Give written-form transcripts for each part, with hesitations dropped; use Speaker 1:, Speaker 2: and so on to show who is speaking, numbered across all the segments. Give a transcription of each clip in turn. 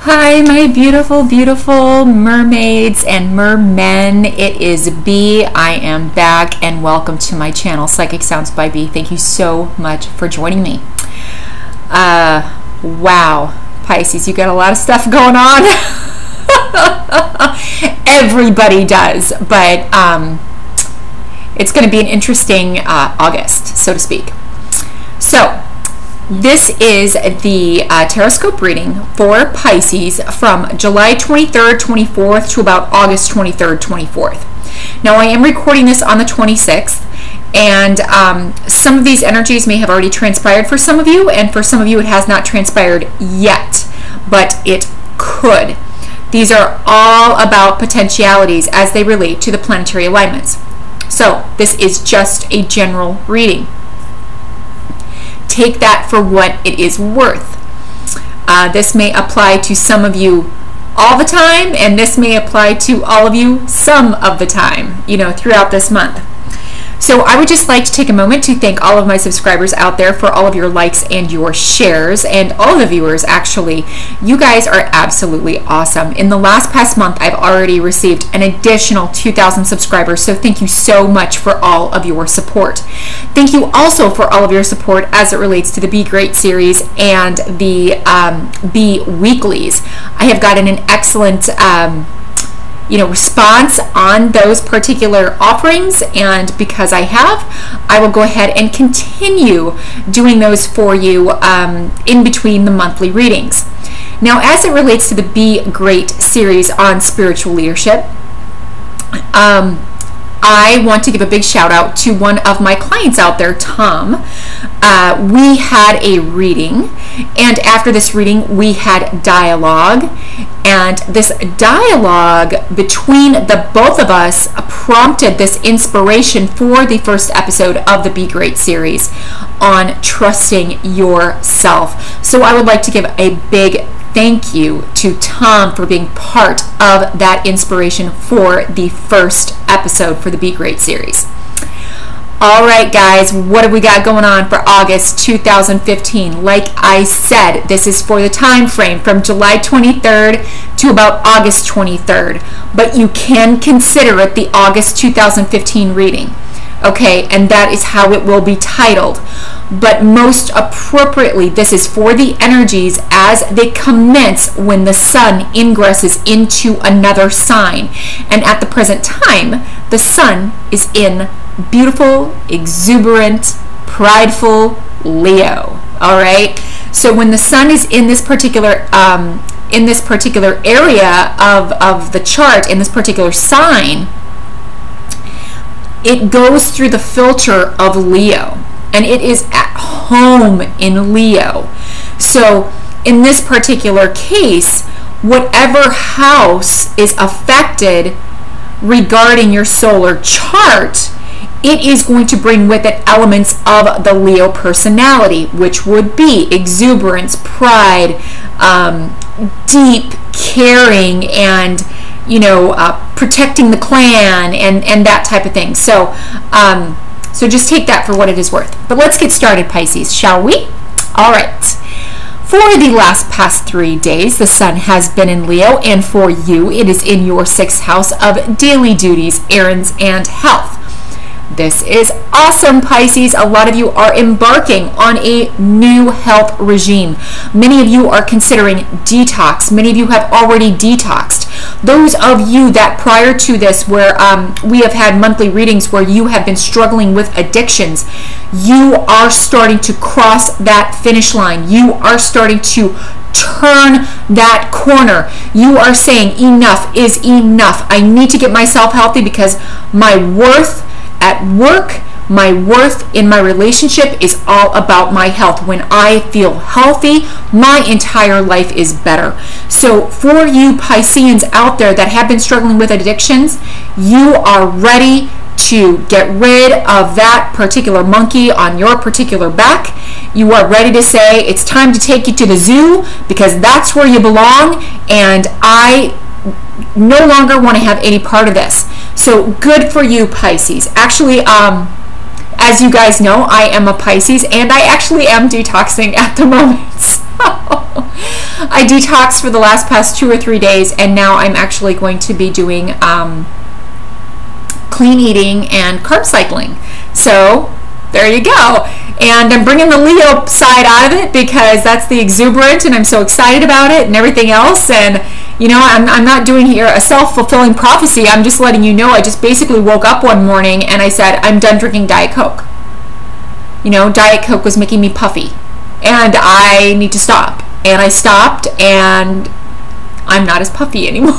Speaker 1: Hi, my beautiful, beautiful mermaids and mermen. It is B. I am back and welcome to my channel, Psychic Sounds by B. Thank you so much for joining me. Wow, Pisces, you got a lot of stuff going on. Everybody does, but it's going to be an interesting August, so to speak. So, this is the Taroscope reading for Pisces from July 23rd, 24th to about August 23rd, 24th. Now, I am recording this on the 26th, and some of these energies may have already transpired for some of you, and for some of you it has not transpired yet, but it could. These are all about potentialities as they relate to the planetary alignments. So, this is just a general reading. Take that for what it is worth. This may apply to some of you all the time, and this may apply to all of you some of the time, throughout this month. So I would just like to take a moment to thank all of my subscribers out there for all of your likes and your shares, and all the viewers, actually. You guys are absolutely awesome. In the past month, I've already received an additional 2,000 subscribers, so thank you so much for all of your support. Thank you also for all of your support as it relates to the Be Great series and the Be Weeklies. I have gotten an excellent response on those particular offerings, and because I will go ahead and continue doing those for you in between the monthly readings. Now, as it relates to the Be Great series on spiritual leadership, I want to give a big shout out to one of my clients out there, Tom. We had a reading, and after this reading we had dialogue, and this dialogue between the both of us prompted this inspiration for the first episode of the Be Great series on trusting yourself. So I would like to give a big thank you to Tom for being part of that inspiration for the first episode for the Be Great series. All right, guys, what have we got going on for August 2015? Like I said, this is for the time frame from July 23rd to about August 23rd, but you can consider it the August 2015 reading. Okay, and that is how it will be titled. But most appropriately, this is for the energies as they commence when the sun ingresses into another sign. And at the present time, the sun is in beautiful, exuberant, prideful Leo. All right. So when the sun is in this particular area of the chart, in this particular sign, it goes through the filter of Leo, and it is at home in Leo. So in this particular case, whatever house is affected regarding your solar chart, it is going to bring with it elements of the Leo personality, which would be exuberance, pride, deep caring, and protecting the clan, and that type of thing. So so just take that for what it is worth. But let's get started, Pisces, shall we? All right. For the past 3 days, the sun has been in Leo, and for you, it is in your 6th house of daily duties, errands, and health. This is awesome, Pisces. A lot of you are embarking on a new health regime. Many of you are considering detox. Many of you have already detoxed. Those of you that prior to this, where we have had monthly readings where you have been struggling with addictions, you are starting to cross that finish line. You are starting to turn that corner. You are saying enough is enough. I need to get myself healthy because my worth at work, my worth in my relationship is all about my health. When I feel healthy, my entire life is better. So for you Pisceans out there that have been struggling with addictions, you are ready to get rid of that particular monkey on your particular back. You are ready to say, it's time to take you to the zoo because that's where you belong, and I no longer want to have any part of this. So good for you, Pisces. Actually, as you guys know, I am a Pisces, and I actually am detoxing at the moment. So I I detoxed for the past 2 or 3 days, and now I'm actually going to be doing clean eating and carb cycling. So there you go. And I'm bringing the Leo side out of it because that's the exuberant, and I'm so excited about it and everything else. And you know, I'm not doing here a self-fulfilling prophecy. I'm just letting you know I just basically woke up one morning and I said, I'm done drinking Diet Coke. You know, Diet Coke was making me puffy and I need to stop. And I stopped, and I'm not as puffy anymore.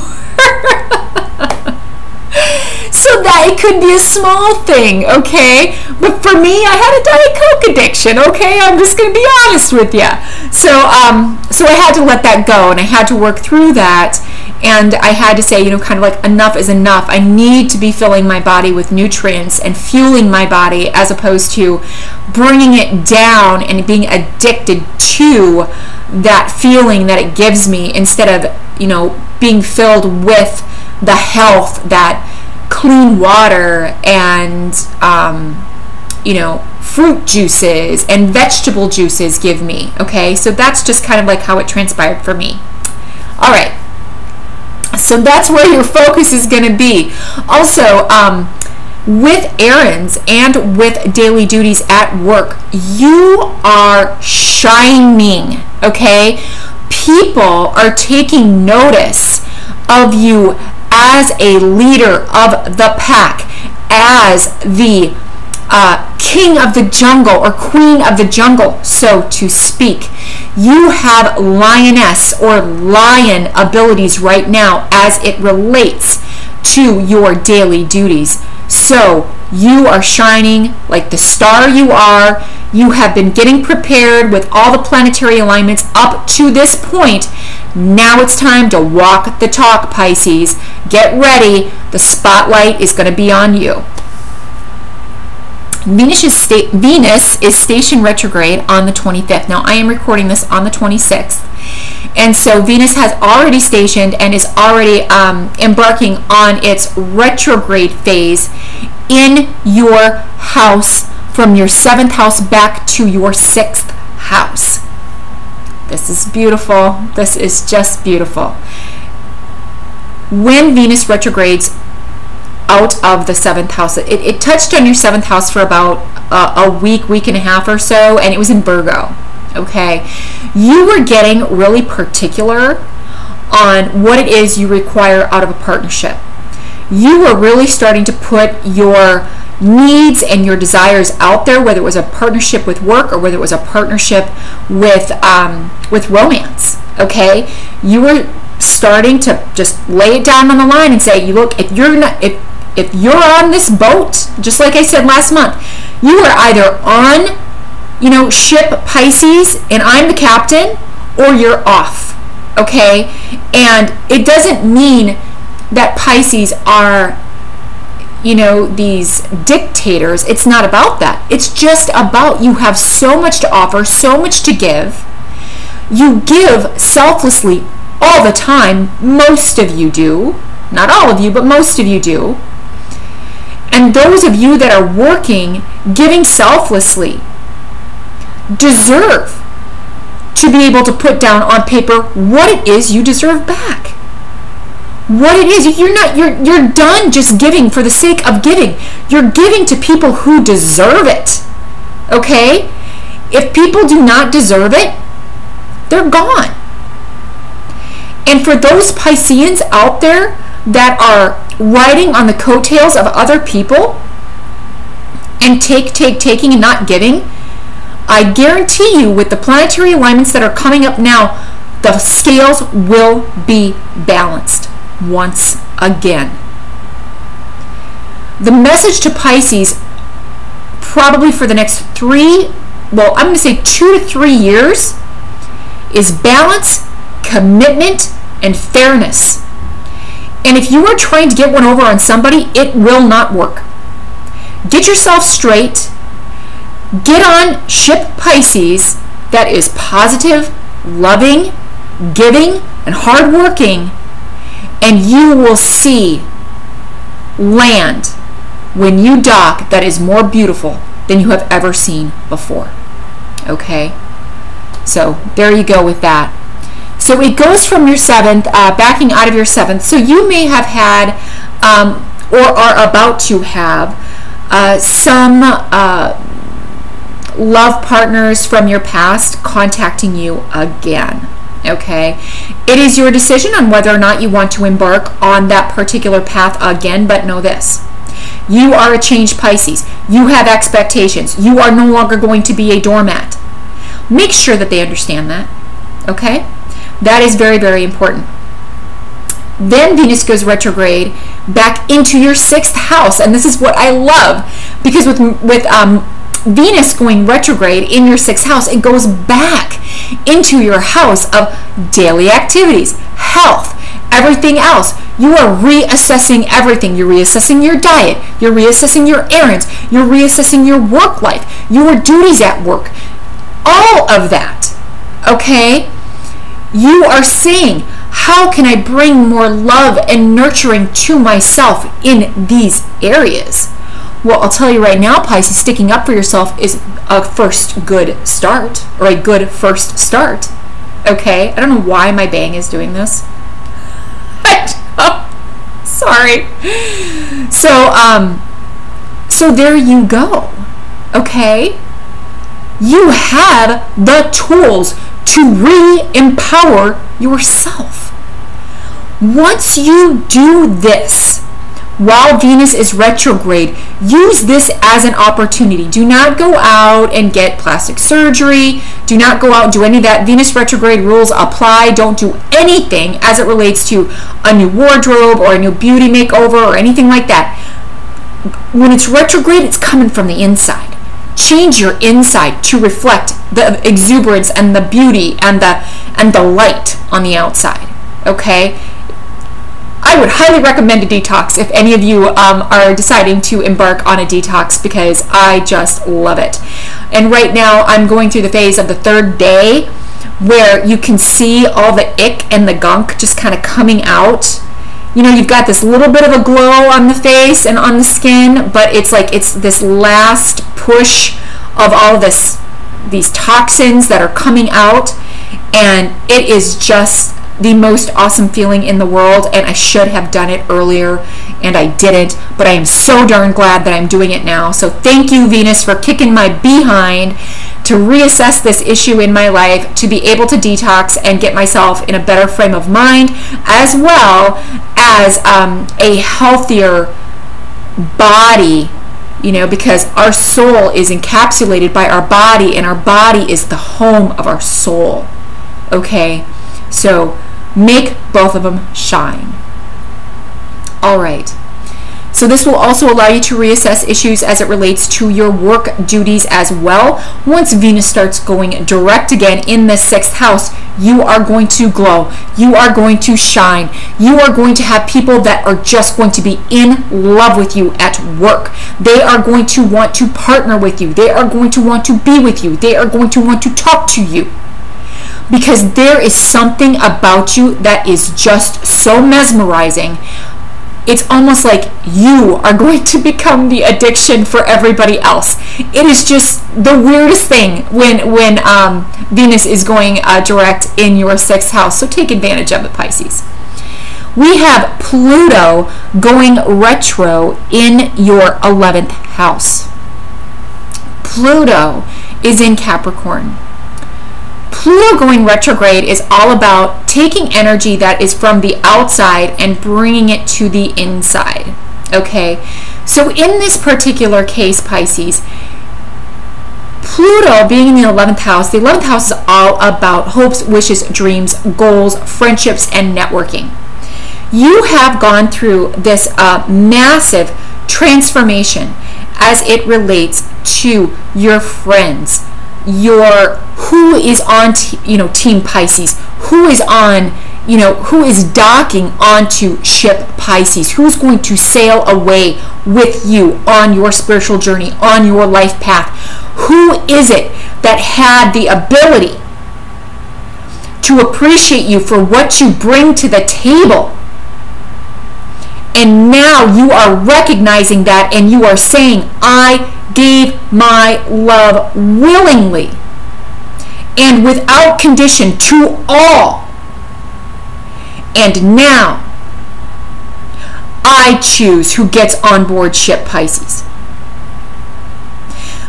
Speaker 1: So that it could be a small thing, okay? But for me, I had a Diet Coke addiction, okay? I'm just going to be honest with you. So I had to let that go, and I had to work through that, and I had to say, you know, kind of like, enough is enough. I need to be filling my body with nutrients and fueling my body, as opposed to bringing it down and being addicted to that feeling that it gives me, instead of, you know, being filled with the health that clean water and you know, fruit juices and vegetable juices give me. Okay, so that's just kind of like how it transpired for me. All right, so that's where your focus is going to be. Also, with errands and with daily duties at work, you are shining. Okay, people are taking notice of you as a leader of the pack, as the king of the jungle or queen of the jungle, so to speak. You have lioness or lion abilities right now as it relates to your daily duties. So you are shining like the star you are. You have been getting prepared with all the planetary alignments up to this point. Now it's time to walk the talk, Pisces. Get ready. The spotlight is going to be on you. Venus is station retrograde on the 25th. Now, I am recording this on the 26th. And so Venus has already stationed and is already embarking on its retrograde phase in your house, from your 7th house back to your 6th house. This is beautiful. This is just beautiful. When Venus retrogrades out of the 7th house, it touched on your 7th house for about a week and a half or so, and it was in Virgo. Okay, you were getting really particular on what it is you require out of a partnership. You were really starting to put your needs and your desires out there, whether it was a partnership with work or whether it was a partnership with romance. Okay, you were starting to just lay it down on the line and say, you look, if you're on this boat, just like I said last month, you are either on, you know, ship Pisces and I'm the captain, or you're off. Okay, and it doesn't mean that Pisces are, you know, these dictators. It's not about that. It's just about you have so much to offer, so much to give. You give selflessly all the time. Most of you do. Not all of you, but most of you do. And those of you that are working, giving selflessly, deserve to be able to put down on paper what it is you deserve back. What it is. You're done just giving for the sake of giving. You're giving to people who deserve it. Okay? If people do not deserve it, they're gone. And for those Pisceans out there that are riding on the coattails of other people and taking and not giving, I guarantee you, with the planetary alignments that are coming up now, the scales will be balanced once again. The message to Pisces, probably for the next I'm going to say 2 to 3 years, is balance, commitment, and fairness. And if you are trying to get one over on somebody, it will not work. Get yourself straight. Get on ship Pisces that is positive, loving, giving, and hardworking, and you will see land when you dock that is more beautiful than you have ever seen before. Okay? So there you go with that. So it goes from your 7th, backing out of your 7th. So you may have had or are about to have some love partners from your past contacting you again. Okay, it is your decision on whether or not you want to embark on that particular path again, but know this: you are a changed Pisces. You have expectations. You are no longer going to be a doormat. Make sure that they understand that. Okay, that is very, very important. Then Venus goes retrograde back into your 6th house, and this is what I love, because with Venus going retrograde in your 6th house, it goes back into your house of daily activities, health, everything else. You are reassessing everything. You're reassessing your diet. You're reassessing your errands. You're reassessing your work life, your duties at work, all of that. Okay? You are saying, how can I bring more love and nurturing to myself in these areas? Well, I'll tell you right now, Pisces, sticking up for yourself is a first good start, or a good first start. Okay? I don't know why my bang is doing this. Sorry. So there you go. Okay? You have the tools to re-empower yourself. Once you do this, while Venus is retrograde, use this as an opportunity. Do not go out and get plastic surgery. Do not go out and do any of that. Venus retrograde rules apply. Don't do anything as it relates to a new wardrobe or a new beauty makeover or anything like that. When it's retrograde, it's coming from the inside. Change your inside to reflect the exuberance and the beauty and the light on the outside. Okay? I would highly recommend a detox if any of you are deciding to embark on a detox, because I just love it. And right now I'm going through the phase of the 3rd day where you can see all the ick and the gunk just kind of coming out. You know, you've got this little bit of a glow on the face and on the skin, but it's like it's this last push of all of these toxins that are coming out, and it is just the most awesome feeling in the world. And I should have done it earlier and I didn't, but I am so darn glad that I'm doing it now. So thank you, Venus, for kicking my behind to reassess this issue in my life, to be able to detox and get myself in a better frame of mind, as well as a healthier body, you know, because our soul is encapsulated by our body, and our body is the home of our soul. Okay, so make both of them shine. All right. So this will also allow you to reassess issues as it relates to your work duties as well. Once Venus starts going direct again in the 6th house, you are going to glow. You are going to shine. You are going to have people that are just going to be in love with you at work. They are going to want to partner with you. They are going to want to be with you. They are going to want to talk to you, because there is something about you that is just so mesmerizing. It's almost like you are going to become the addiction for everybody else. It is just the weirdest thing when Venus is going direct in your 6th house. So take advantage of it, Pisces. We have Pluto going retro in your 11th house. Pluto is in Capricorn. Pluto going retrograde is all about taking energy that is from the outside and bringing it to the inside. Okay, so in this particular case, Pisces, Pluto being in the 11th house, the 11th house is all about hopes, wishes, dreams, goals, friendships, and networking. You have gone through this massive transformation as it relates to your friends, who is on Team Pisces, who is on, who is docking onto ship Pisces, who's going to sail away with you on your spiritual journey, on your life path. Who is it that had the ability to appreciate you for what you bring to the table? And now you are recognizing that, and you are saying, I gave my love willingly and without condition to all And now I choose who gets on board ship, Pisces.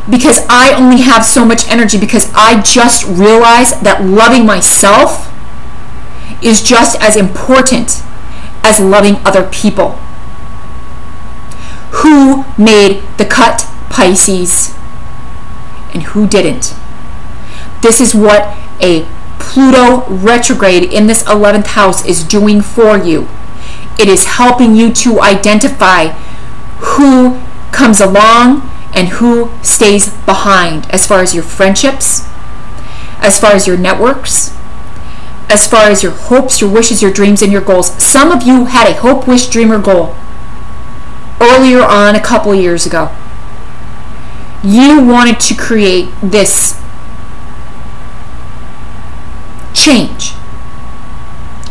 Speaker 1: Because I only have so much energy, because I just realized that loving myself is just as important as loving other people. Who made the cut, Pisces, and who didn't? This is what a Pluto retrograde in this 11th house is doing for you. It is helping you to identify who comes along and who stays behind, as far as your friendships, as far as your networks, as far as your hopes, your wishes, your dreams, and your goals. Some of you had a hope, wish, dream, or goal earlier on, a couple years ago. You wanted to create this change.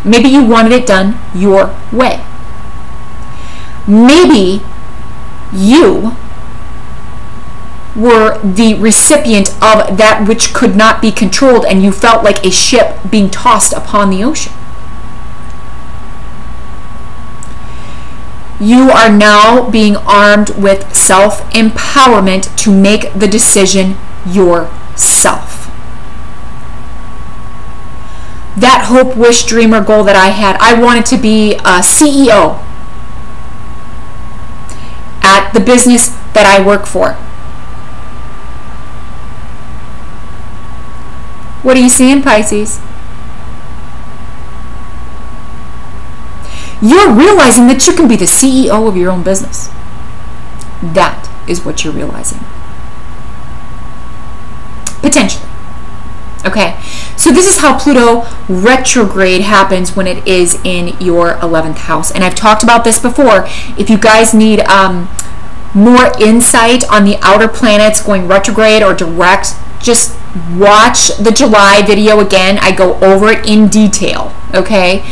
Speaker 1: Maybe you wanted it done your way. Maybe you were the recipient of that which could not be controlled, and you felt like a ship being tossed upon the ocean. You are now being armed with self-empowerment to make the decision yourself. That hope, wish, dream, or goal that I had, I wanted to be a CEO at the business that I work for. What are you seeing, Pisces? You're realizing that you can be the CEO of your own business. That is what you're realizing. Potentially. Okay, so this is how Pluto retrograde happens when it is in your 11th house. And I've talked about this before. If you guys need more insight on the outer planets going retrograde or direct, just watch the July video again. I go over it in detail, okay?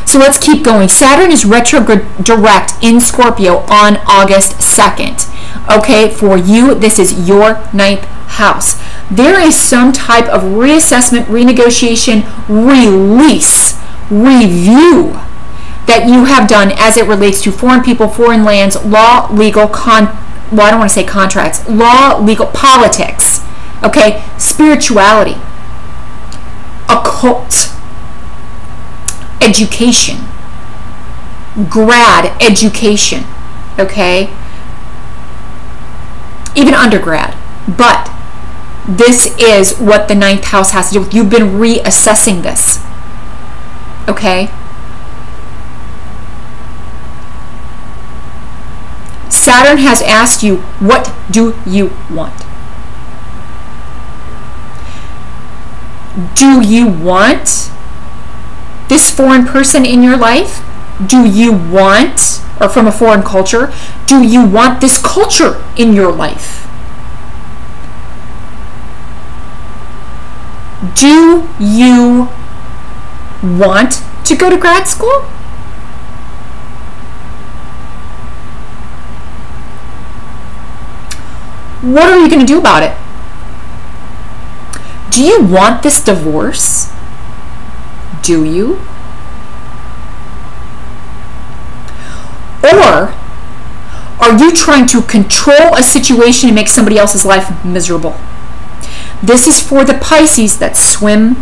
Speaker 1: So let's keep going. Saturn is retrograde direct in Scorpio on August 2nd. Okay, for you, this is your 9th house. There is some type of reassessment, renegotiation, release, review that you have done as it relates to foreign people, foreign lands, law, legal, well, I don't want to say contracts, law, legal, politics, okay, spirituality, occult, education, grad education, okay, even undergrad. But this is what the 9th house has to do with. You've been reassessing this, okay? Saturn has asked you, what do you want? Do you want this foreign person in your life? Do you want, or from a foreign culture, do you want this culture in your life? Do you want to go to grad school? What are you going to do about it? Do you want this divorce? Do you? Or are you trying to control a situation and make somebody else's life miserable? This is for the Pisces that swim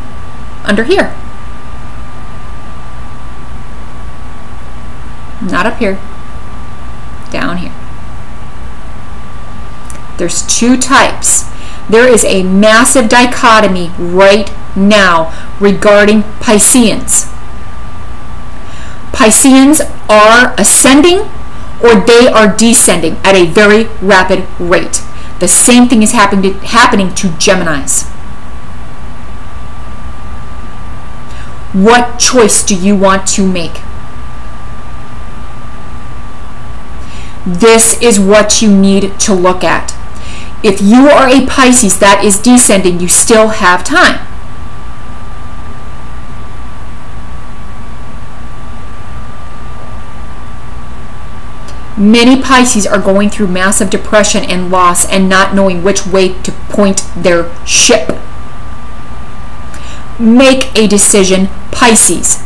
Speaker 1: under here. Not up here. Down here. There's two types. There is a massive dichotomy right now regarding Pisceans. Pisceans are ascending or they are descending at a very rapid rate. The same thing is happening to Geminis. What choice do you want to make? This is what you need to look at. If you are a Pisces that is descending, you still have time. Many Pisces are going through massive depression and loss and not knowing which way to point their ship. Make a decision, Pisces.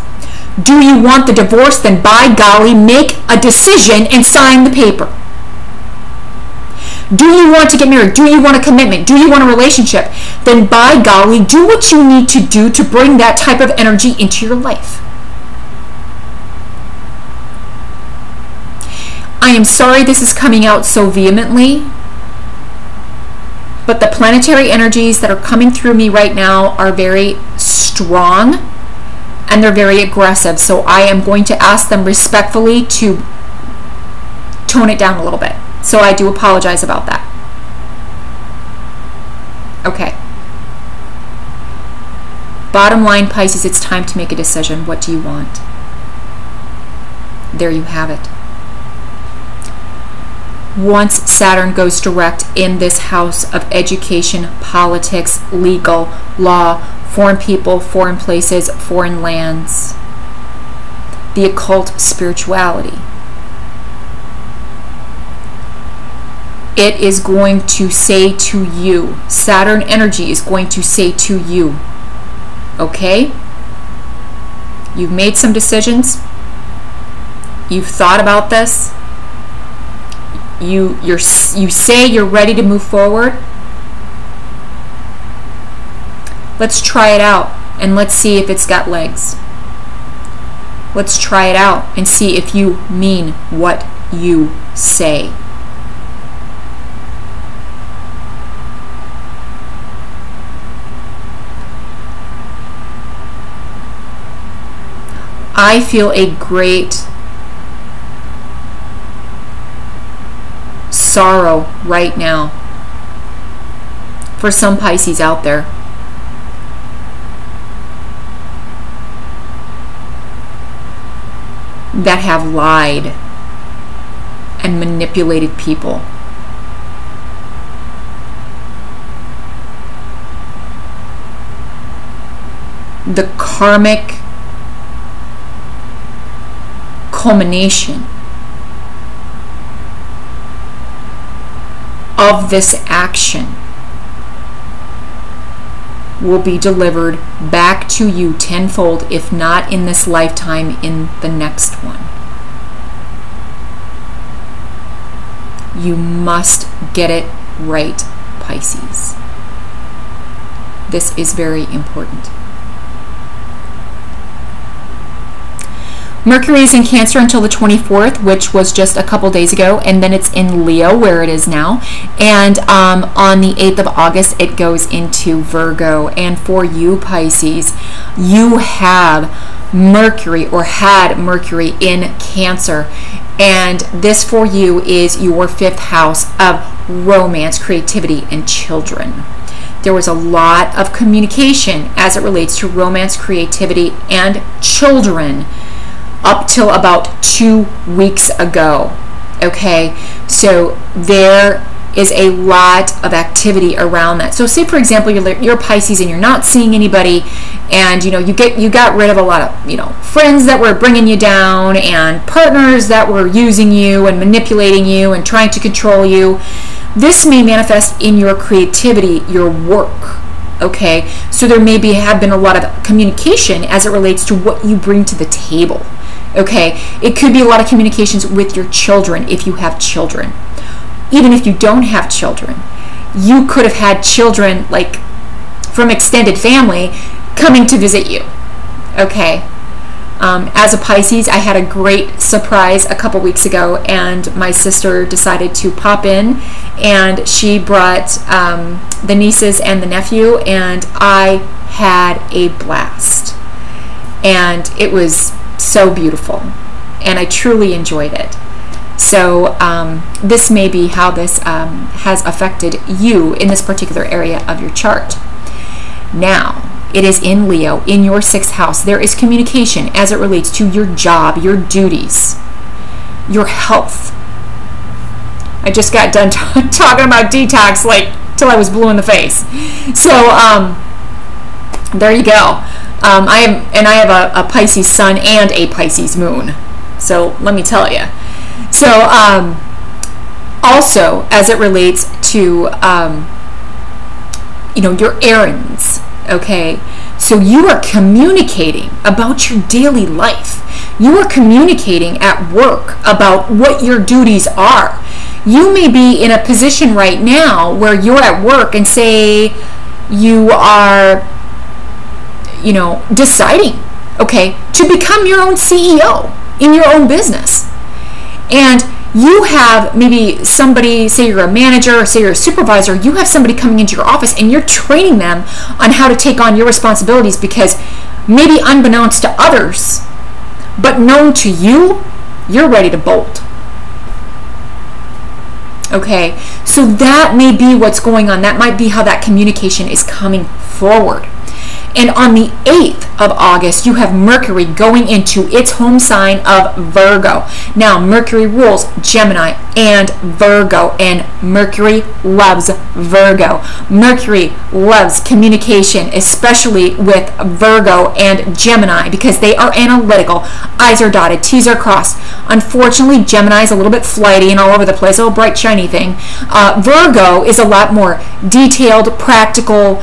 Speaker 1: Do you want the divorce? Then by golly, make a decision and sign the paper. Do you want to get married? Do you want a commitment? Do you want a relationship? Then by golly, do what you need to do to bring that type of energy into your life. I am sorry this is coming out so vehemently, but the planetary energies that are coming through me right now are very strong and they're very aggressive. So I am going to ask them respectfully to tone it down a little bit. So I do apologize about that. Okay. Bottom line, Pisces, it's time to make a decision. What do you want? There you have it. Once Saturn goes direct in this house of education, politics, legal, law, foreign people, foreign places, foreign lands, the occult, spirituality, it is going to say to you, Saturn energy is going to say to you, okay, you've made some decisions, you've thought about this, you say you're ready to move forward. Let's try it out and let's see if it's got legs. Let's try it out and see if you mean what you say. I feel a great sorrow right now for some Pisces out there. That have lied and manipulated people. The karmic culmination of this action will be delivered back to you tenfold, if not in this lifetime, in the next one. You must get it right, Pisces. This is very important. Mercury is in Cancer until the 24th, which was just a couple days ago, and then it's in Leo, where it is now. And on the 8th of August, it goes into Virgo. And for you, Pisces, you have Mercury, or had Mercury, in Cancer. And this for you is your 5th house of romance, creativity, and children. There was a lot of communication as it relates to romance, creativity, and children up till about 2 weeks ago. Okay, so there is a lot of activity around that. So say, for example, you're Pisces and you're not seeing anybody, and you got rid of a lot of friends that were bringing you down, and partners that were using you and manipulating you and trying to control you. This may manifest in your creativity, your work. Okay, so there may have been a lot of communication as it relates to what you bring to the table. Okay, it could be a lot of communications with your children if you have children. Even if you don't have children, you could have had children, like from extended family, coming to visit you. Okay, as a Pisces, I had a great surprise a couple weeks ago, and my sister decided to pop in, and she brought the nieces and the nephew, and I had a blast. And it was so beautiful, and I truly enjoyed it. So this may be how this has affected you in this particular area of your chart. Now, it is in Leo, in your 6th house. There is communication as it relates to your job, your duties, your health. I just got done talking about detox like till I was blue in the face. So there you go. I have a Pisces sun and a Pisces moon. So let me tell you. So also as it relates to your errands, Okay, so you are communicating about your daily life. You are communicating at work about what your duties are. You may be in a position right now where you're at work and say you are, deciding, okay, to become your own CEO in your own business. And you have maybe somebody, say you're a manager, or say you're a supervisor, you have somebody coming into your office and you're training them on how to take on your responsibilities because maybe unbeknownst to others, but known to you, you're ready to bolt. Okay, so that may be what's going on. That might be how that communication is coming forward. And on the 8th of August, you have Mercury going into its home sign of Virgo. Now, Mercury rules Gemini and Virgo, and Mercury loves Virgo. Mercury loves communication, especially with Virgo and Gemini, because they are analytical. I's are dotted, T's are crossed. Unfortunately, Gemini is a little bit flighty and all over the place, a little bright, shiny thing. Virgo is a lot more detailed, practical,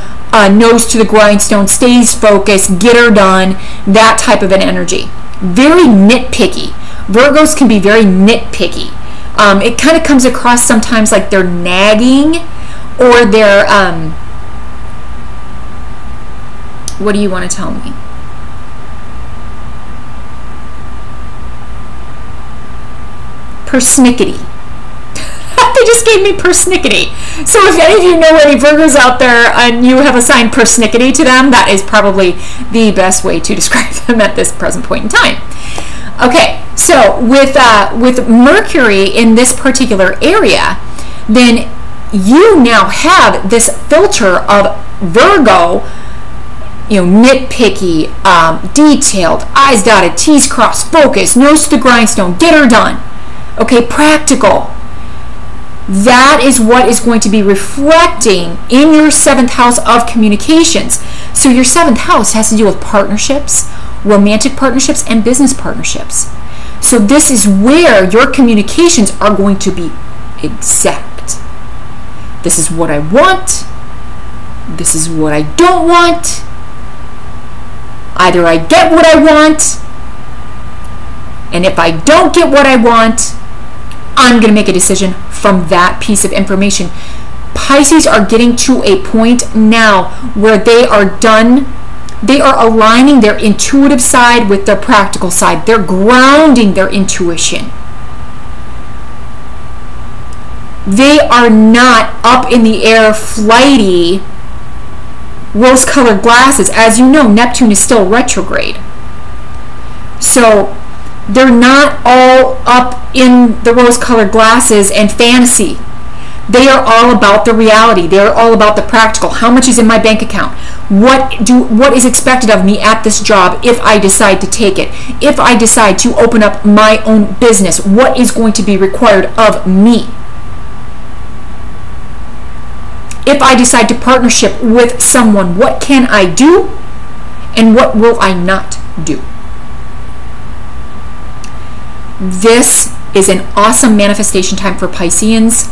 Speaker 1: nose to the grindstone, stays focused, get her done, that type of an energy. Very nitpicky. Virgos can be very nitpicky. It kind of comes across sometimes like they're nagging, or they're, what do you want to tell me? Persnickety. They just gave me persnickety. So if any of you know any Virgos out there and you have assigned persnickety to them, that is probably the best way to describe them at this present point in time. Okay, so with Mercury in this particular area, then you now have this filter of Virgo, nitpicky, detailed, I's dotted, T's crossed, focused, nose to the grindstone, get her done. Okay, practical. That is what is going to be reflecting in your 7th house of communications. So your 7th house has to do with partnerships, romantic partnerships, and business partnerships. So this is where your communications are going to be exact. This is what I want. This is what I don't want. Either I get what I want, and if I don't get what I want, I'm going to make a decision from that piece of information. Pisces are getting to a point now where they are done. They are aligning their intuitive side with their practical side. They're grounding their intuition. They are not up in the air, flighty, rose-colored glasses. As you know, Neptune is still retrograde. So they're not all up in the rose-colored glasses and fantasy. They are all about the reality. They are all about the practical. How much is in my bank account? What is expected of me at this job if I decide to take it? If I decide to open up my own business, what is going to be required of me? If I decide to partnership with someone, what can I do and what will I not do? This is an awesome manifestation time for Pisceans.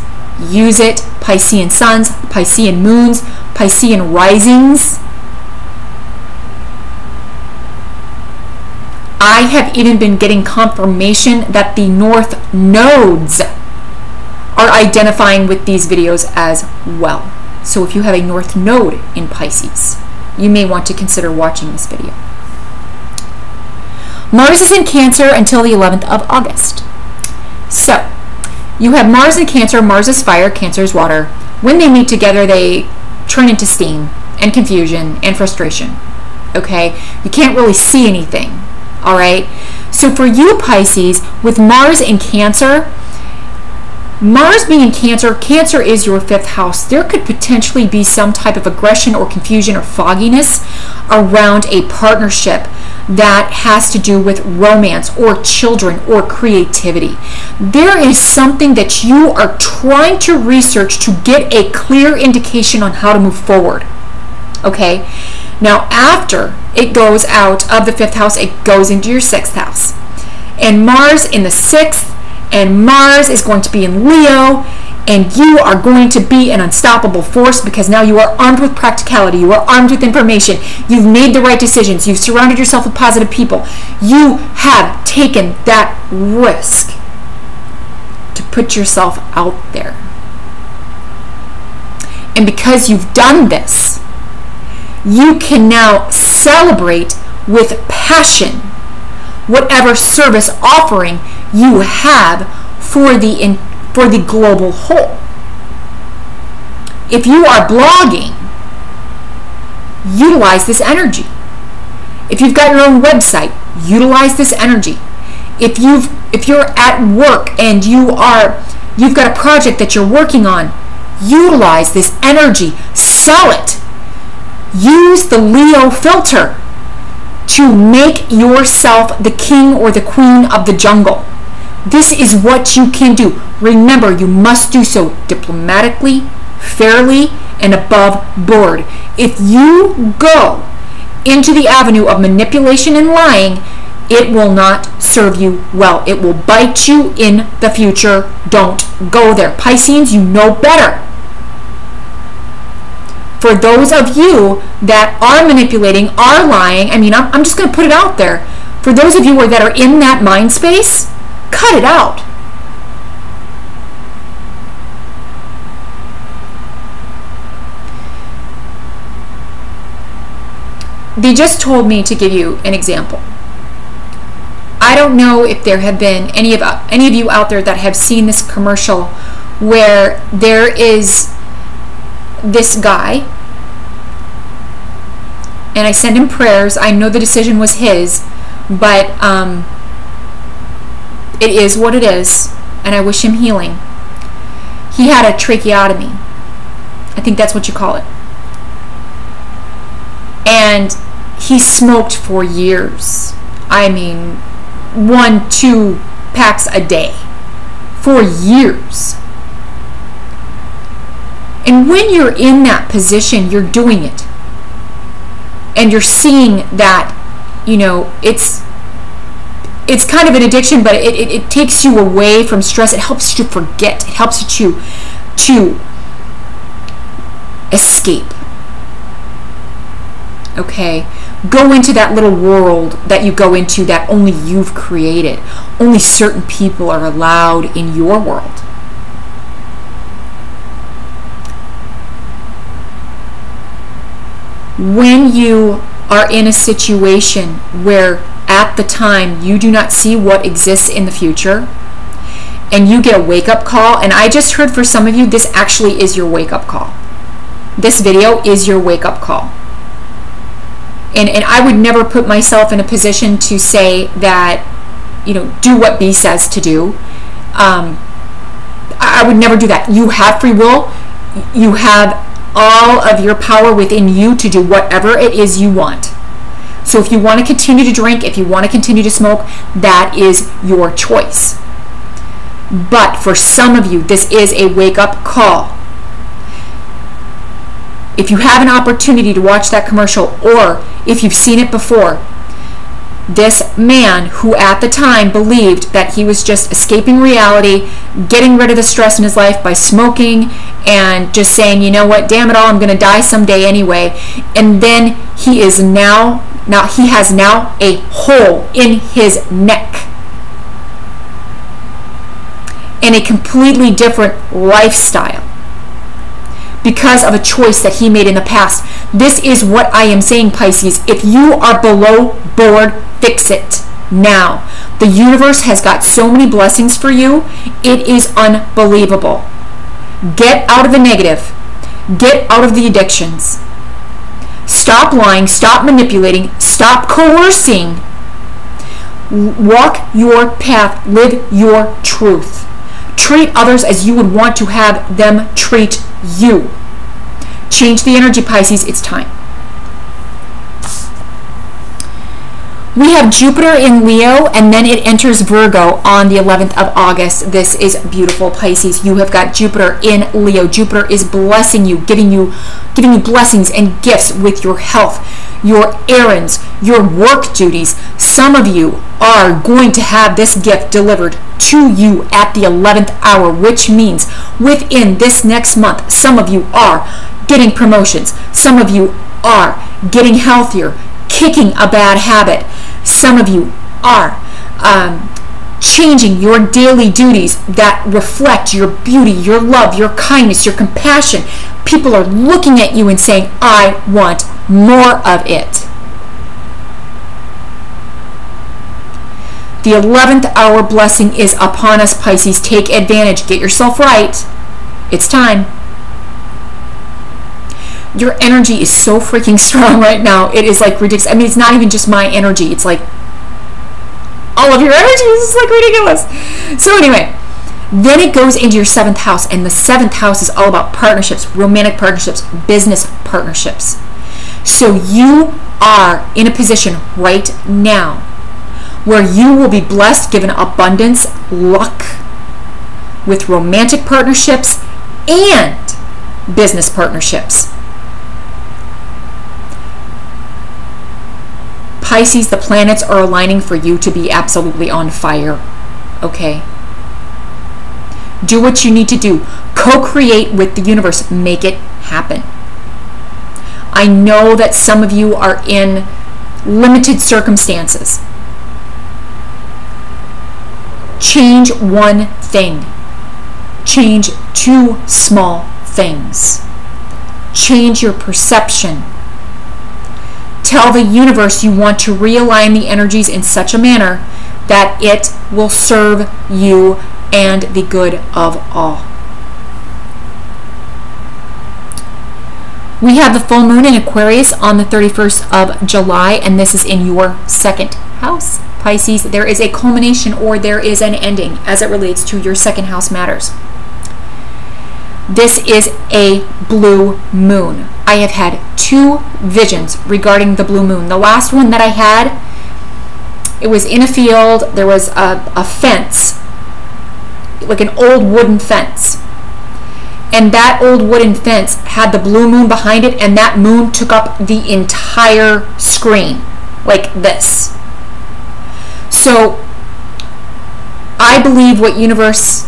Speaker 1: Use it. Piscean suns, Piscean moons, Piscean risings. I have even been getting confirmation that the north nodes are identifying with these videos as well. So if you have a north node in Pisces, you may want to consider watching this video. Mars is in Cancer until the 11th of August. So, you have Mars in Cancer. Mars is fire, Cancer is water. When they meet together, they turn into steam and confusion and frustration. Okay? You can't really see anything. All right? So for you, Pisces, with Mars in Cancer, Mars being in Cancer, Cancer is your 5th house. There could potentially be some type of aggression or confusion or fogginess around a partnership that has to do with romance or children or creativity. There is something that you are trying to research to get a clear indication on how to move forward. Okay? Now, after it goes out of the 5th house, it goes into your 6th house. And Mars in the 6th, and Mars is going to be in Leo And you are going to be an unstoppable force because now you are armed with practicality. You are armed with information. You've made the right decisions. You've surrounded yourself with positive people. You have taken that risk to put yourself out there. And because you've done this, you can now celebrate with passion whatever service offering you have for the global whole. If you are blogging, utilize this energy. If you've got your own website, utilize this energy. If you're at work and you've got a project that you're working on, utilize this energy. Sell it. Use the Leo filter to make yourself the king or the queen of the jungle. This is what you can do. Remember, you must do so diplomatically, fairly, and above board. If you go into the avenue of manipulation and lying, it will not serve you well. It will bite you in the future. Don't go there. Pisceans, you know better. For those of you that are manipulating, are lying, I mean, I'm just going to put it out there. For those of you that are in that mind space, cut it out. They just told me to give you an example. I don't know if there have been any of you out there that have seen this commercial where there is this guy, and I send him prayers. I know the decision was his, but it is what it is, and I wish him healing. He had a tracheotomy. I think that's what you call it. And he smoked for years. I mean, 1-2 packs a day for years. And when you're in that position, you're doing it. And you're seeing that, you know, it's kind of an addiction, but it takes you away from stress. It helps you to forget. It helps you to escape. Okay? Go into that little world that you go into that only you've created. Only certain people are allowed in your world. When you are in a situation where at the time you do not see what exists in the future, and you get a wake-up call, and I just heard for some of you, this actually is your wake-up call. This video is your wake-up call. And I would never put myself in a position to say that, you know, do what B says to do. I would never do that. You have free will. You have all of your power within you to do whatever it is you want. So if you want to continue to drink, if you want to continue to smoke, that is your choice. But for some of you, this is a wake-up call. If you have an opportunity to watch that commercial, or if you've seen it before, this man who at the time believed that he was just escaping reality, getting rid of the stress in his life by smoking and just saying, you know what, damn it all, I'm going to die someday anyway. And then he is now he has now a hole in his neck and a completely different lifestyle because of a choice that he made in the past. This is what I am saying, Pisces. If you are below board, fix it now. The universe has got so many blessings for you. It is unbelievable. Get out of the negative. Get out of the addictions. Stop lying. Stop manipulating. Stop coercing. Walk your path. Live your truth. Treat others as you would want to have them treat you. Change the energy, Pisces. It's time. We have Jupiter in Leo, and then it enters Virgo on the 11th of August. This is beautiful, Pisces. You have got Jupiter in Leo. Jupiter is blessing you, giving you blessings and gifts with your health, your errands, your work duties. Some of you are going to have this gift delivered to you at the 11th hour, which means within this next month, some of you are getting promotions. Some of you are getting healthier, kicking a bad habit. Some of you are changing your daily duties that reflect your beauty, your love, your kindness, your compassion. People are looking at you and saying, I want more of it. The 11th hour blessing is upon us, Pisces. Take advantage. Get yourself right. It's time. Your energy is so freaking strong right now. It is like ridiculous. I mean, it's not even just my energy. It's like all of your energy is like ridiculous. So anyway, then it goes into your 7th house, and the 7th house is all about partnerships, romantic partnerships, business partnerships. So you are in a position right now where you will be blessed, given abundance, luck with romantic partnerships and business partnerships. Pisces, the planets are aligning for you to be absolutely on fire, okay? Do what you need to do. Co-create with the universe. Make it happen. I know that some of you are in limited circumstances. Change one thing. Change 2 small things. Change your perception. Tell the universe you want to realign the energies in such a manner that it will serve you and the good of all. We have the full moon in Aquarius on the 31st of July, and this is in your 2nd house, Pisces. There is a culmination, or there is an ending as it relates to your 2nd house matters. This is a blue moon. I have had 2 visions regarding the blue moon. The last one that I had, it was in a field. There was a fence, like an old wooden fence. And that old wooden fence had the blue moon behind it, and that moon took up the entire screen, like this. So I believe what universe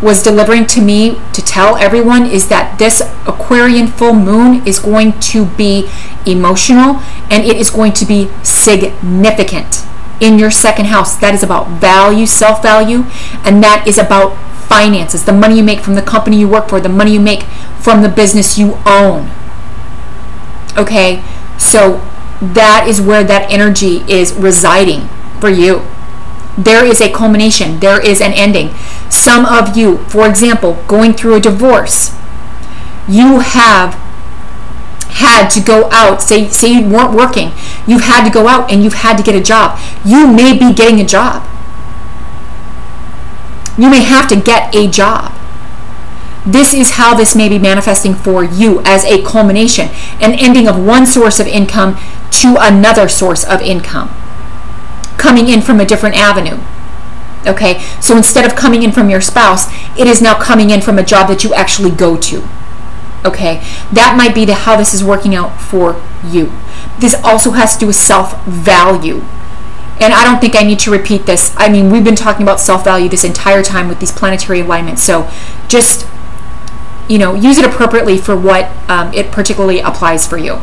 Speaker 1: was delivering to me to tell everyone is that this Aquarian full moon is going to be emotional, and it is going to be significant in your 2nd house. That is about value, self-value, and that is about finances, the money you make from the company you work for, the money you make from the business you own. Okay, so that is where that energy is residing for you. There is a culmination. There is an ending. Some of you, for example, going through a divorce, you have had to go out. Say you weren't working. You've had to go out and you've had to get a job. You may be getting a job. You may have to get a job. This is how this may be manifesting for you as a culmination, an ending of one source of income to another source of income, coming in from a different avenue. Okay, so instead of coming in from your spouse, it is now coming in from a job that you actually go to. Okay, that might be how this is working out for you. This also has to do with self-value. And I don't think I need to repeat this. I mean, we've been talking about self-value this entire time with these planetary alignments. So just, use it appropriately for what it particularly applies for you.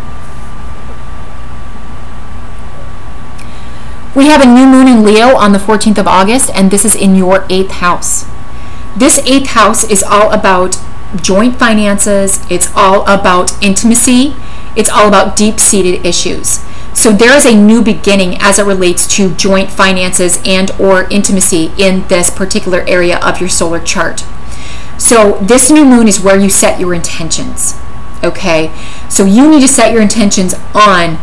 Speaker 1: We have a new moon in Leo on the 14th of August, and this is in your 8th house. This 8th house is all about joint finances. It's all about intimacy. It's all about deep-seated issues. So there is a new beginning as it relates to joint finances and or intimacy in this particular area of your solar chart. So this new moon is where you set your intentions. Okay, so you need to set your intentions on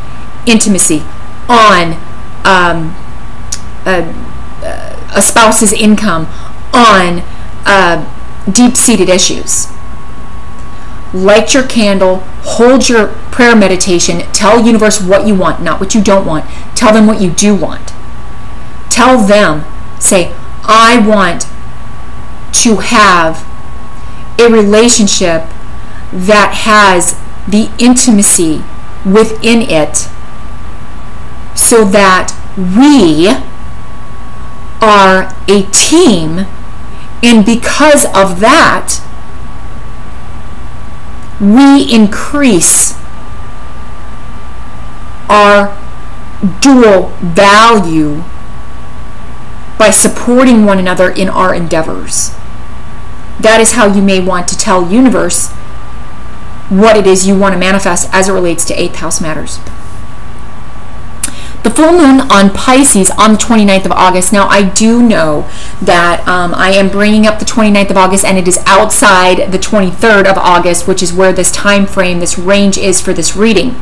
Speaker 1: intimacy, on a spouse's income, on deep-seated issues. Light your candle, hold your prayer meditation. Tell universe what you want, not what you don't want. Tell them what you do want. Tell them, say, I want to have a relationship that has the intimacy within it so that we are a team, and because of that, we increase our dual value by supporting one another in our endeavors. That is how you may want to tell universe what it is you want to manifest as it relates to 8th house matters. The full moon on Pisces on the 29th of August. Now, I do know that I am bringing up the 29th of August, and it is outside the 23rd of August, which is where this time frame, this range is for this reading.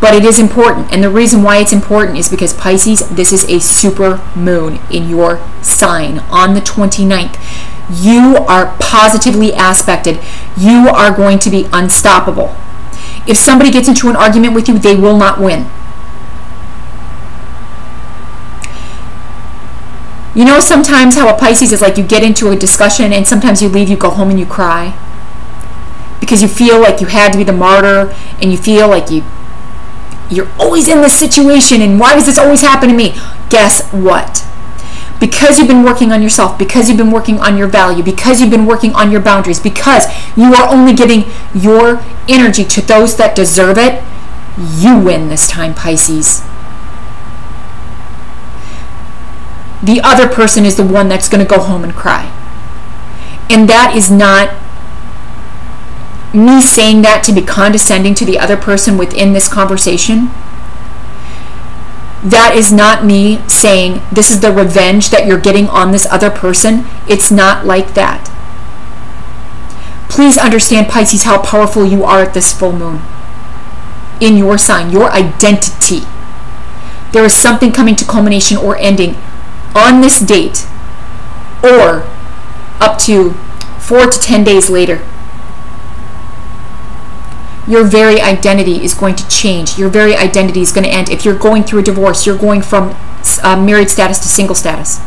Speaker 1: But it is important, and the reason why it's important is because Pisces, this is a super moon in your sign on the 29th. You are positively aspected. You are going to be unstoppable. If somebody gets into an argument with you, they will not win. You know sometimes how a Pisces is like, you get into a discussion and sometimes you leave, you go home and you cry because you feel like you had to be the martyr, and you feel like you're always in this situation, and why does this always happen to me? Guess what? Because you've been working on yourself, because you've been working on your value, because you've been working on your boundaries, because you are only giving your energy to those that deserve it, you win this time, Pisces. The other person is the one that's going to go home and cry. And that is not me saying that to be condescending to the other person within this conversation. That is not me saying this is the revenge that you're getting on this other person. It's not like that. Please understand, Pisces, how powerful you are at this full moon in your sign, your identity. There is something coming to culmination or ending on this date, or up to 4 to 10 days later. Your very identity is going to change. Your very identity is going to end. If you're going through a divorce, you're going from married status to single status.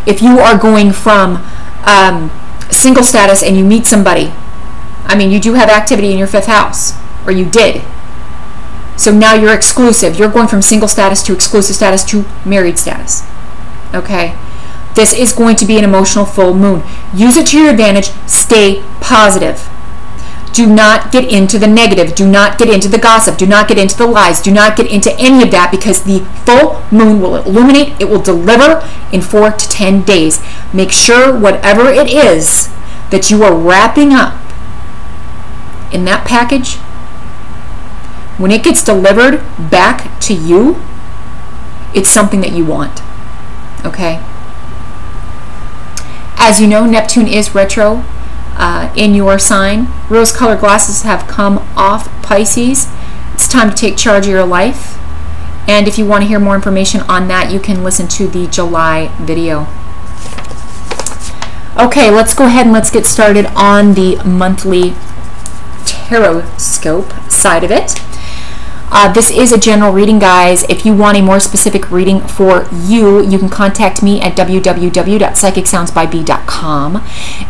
Speaker 1: If you are going from single status and you meet somebody, I mean, you do have activity in your 5th house, or you did. So now you're exclusive. You're going from single status to exclusive status to married status. Okay, this is going to be an emotional full moon. Use it to your advantage. Stay positive. Do not get into the negative. Do not get into the gossip. Do not get into the lies. Do not get into any of that, because the full moon will illuminate. It will deliver in 4 to 10 days. Make sure whatever it is that you are wrapping up in that package, when it gets delivered back to you, it's something that you want. Okay. As you know, Neptune is retro in your sign. Rose-colored glasses have come off, Pisces. It's time to take charge of your life. And if you want to hear more information on that, you can listen to the July video. Okay, let's go ahead and let's get started on the monthly tarot scope side of it. This is a general reading, guys. If you want a more specific reading for you, you can contact me at www.psychicsoundsbyb.com,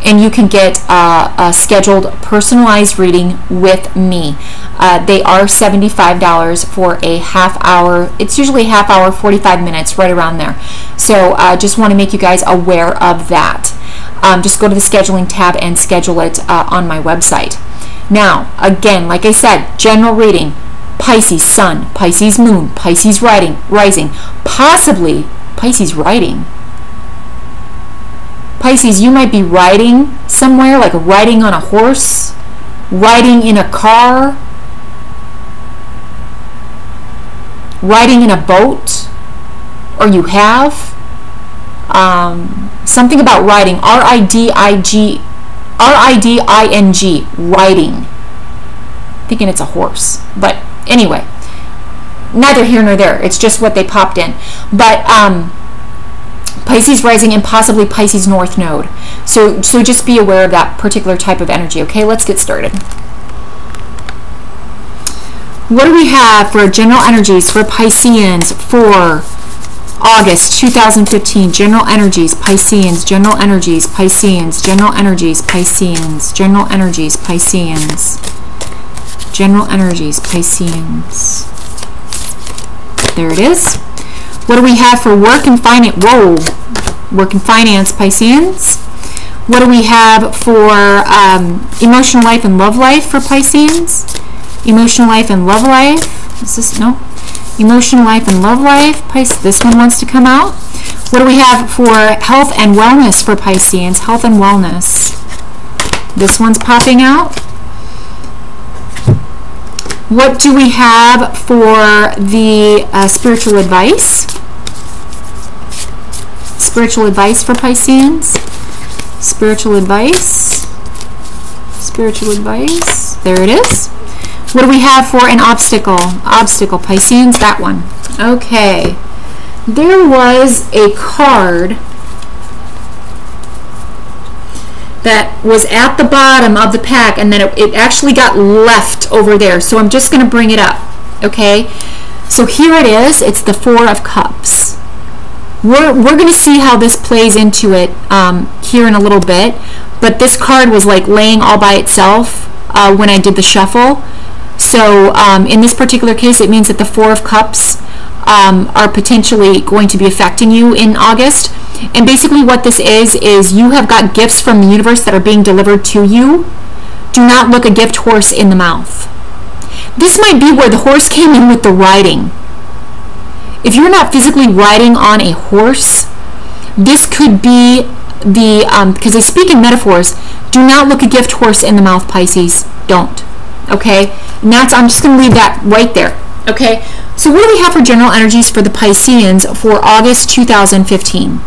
Speaker 1: and you can get a scheduled personalized reading with me. They are $75 for a half hour. It's usually a half hour, 45 minutes, right around there. So just want to make you guys aware of that. Just go to the scheduling tab and schedule it on my website. Now, again, like I said, general reading. Pisces sun, Pisces moon, Pisces rising, possibly Pisces riding. Pisces, you might be riding somewhere, like riding on a horse, riding in a car, riding in a boat, or you have something about riding, R-I-D-I-N-G, riding. Thinking it's a horse, but anyway, neither here nor there. It's just what they popped in. But Pisces rising and possibly Pisces north node. So just be aware of that particular type of energy. Okay, let's get started. What do we have for general energies for Pisceans for August 2015? General energies, Pisceans, general energies, Pisceans, general energies, Pisceans, general energies, Pisceans, general energies, Pisceans. There it is. What do we have for work and finance? Whoa, work and finance, Pisceans. What do we have for emotional life and love life for Pisceans? Emotional life and love life. Is this, no? Emotional life and love life. This one wants to come out. What do we have for health and wellness for Pisceans? Health and wellness. This one's popping out. What do we have for the spiritual advice? Spiritual advice for Pisceans. Spiritual advice. Spiritual advice. There it is. What do we have for an obstacle? Obstacle, Pisceans, that one. Okay. There was a card that was at the bottom of the pack, and then it actually got left over there. So I'm just going to bring it up. Okay. So here it is. It's the Four of Cups. We're going to see how this plays into it here in a little bit. But this card was like laying all by itself when I did the shuffle. So in this particular case, it means that the Four of Cups are potentially going to be affecting you in August. And basically what this is you have got gifts from the universe that are being delivered to you. Do not look a gift horse in the mouth. This might be where the horse came in with the riding. If you're not physically riding on a horse, this could be the, because I speak in metaphors, do not look a gift horse in the mouth, Pisces. Don't. Okay? And that's, I'm just going to leave that right there. Okay? So what do we have for general energies for the Pisceans for August 2015?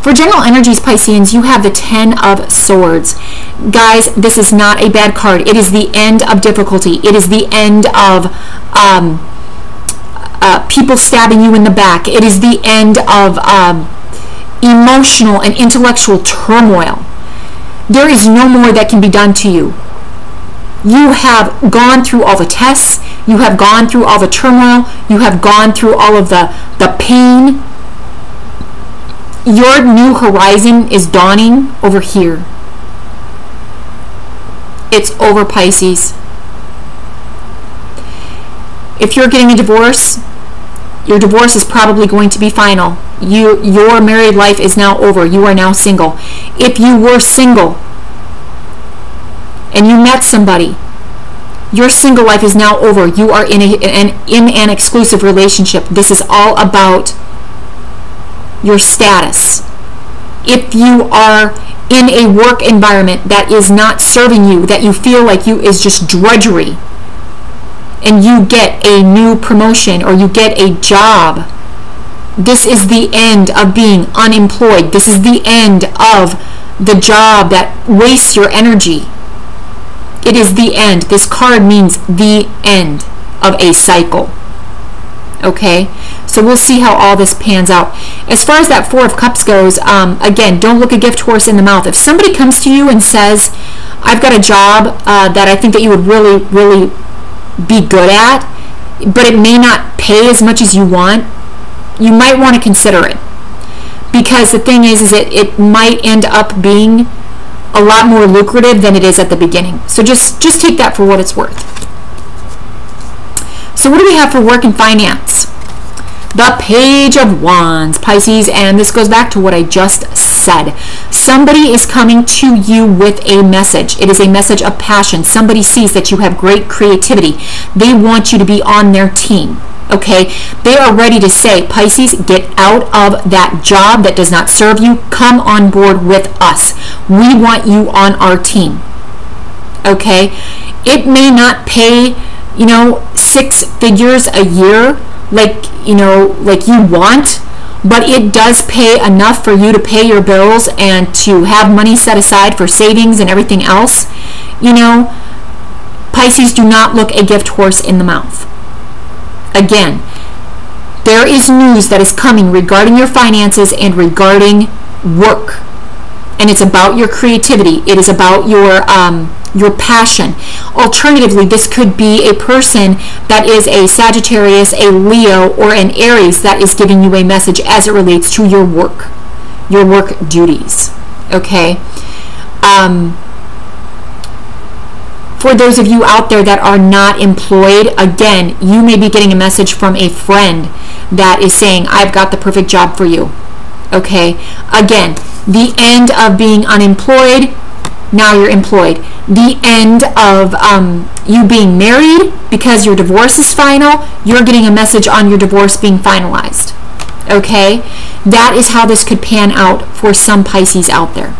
Speaker 1: For general energies, Pisceans, you have the Ten of Swords. Guys, this is not a bad card. It is the end of difficulty. It is the end of people stabbing you in the back. It is the end of emotional and intellectual turmoil. There is no more that can be done to you. You have gone through all the tests. You have gone through all the turmoil. You have gone through all of the pain. Your new horizon is dawning over here. It's over, Pisces. If you're getting a divorce, your divorce is probably going to be final. Your married life is now over. You are now single. If you were single and you met somebody, your single life is now over. You are in an exclusive relationship. This is all about your status. If you are in a work environment that is not serving you, that you feel like you is just drudgery, and you get a new promotion or you get a job, this is the end of being unemployed. This is the end of the job that wastes your energy. It is the end. This card means the end of a cycle. Okay, so we'll see how all this pans out. As far as that Four of Cups goes, again, don't look a gift horse in the mouth. If somebody comes to you and says, I've got a job that I think that you would really, really be good at, but it may not pay as much as you want, you might want to consider it. Because the thing is it might end up being a lot more lucrative than it is at the beginning. So just take that for what it's worth. So what do we have for work and finance? The Page of Wands, Pisces, and this goes back to what I just said. Somebody is coming to you with a message. It is a message of passion. Somebody sees that you have great creativity. They want you to be on their team. Okay? They are ready to say, Pisces, get out of that job that does not serve you. Come on board with us. We want you on our team. Okay? It may not pay, 6 figures a year like you want, but it does pay enough for you to pay your bills and to have money set aside for savings and everything else. Pisces, do not look a gift horse in the mouth. Again, there is news that is coming regarding your finances and regarding work, and it's about your creativity. It is about your your passion. Alternatively, this could be a person that is a Sagittarius, a Leo, or an Aries that is giving you a message as it relates to your work duties. Okay? For those of you out there that are not employed, again, you may be getting a message from a friend that is saying, I've got the perfect job for you. Okay? Again, the end of being unemployed, now you're employed. The end of you being married because your divorce is final, you're getting a message on your divorce being finalized. Okay? That is how this could pan out for some Pisces out there.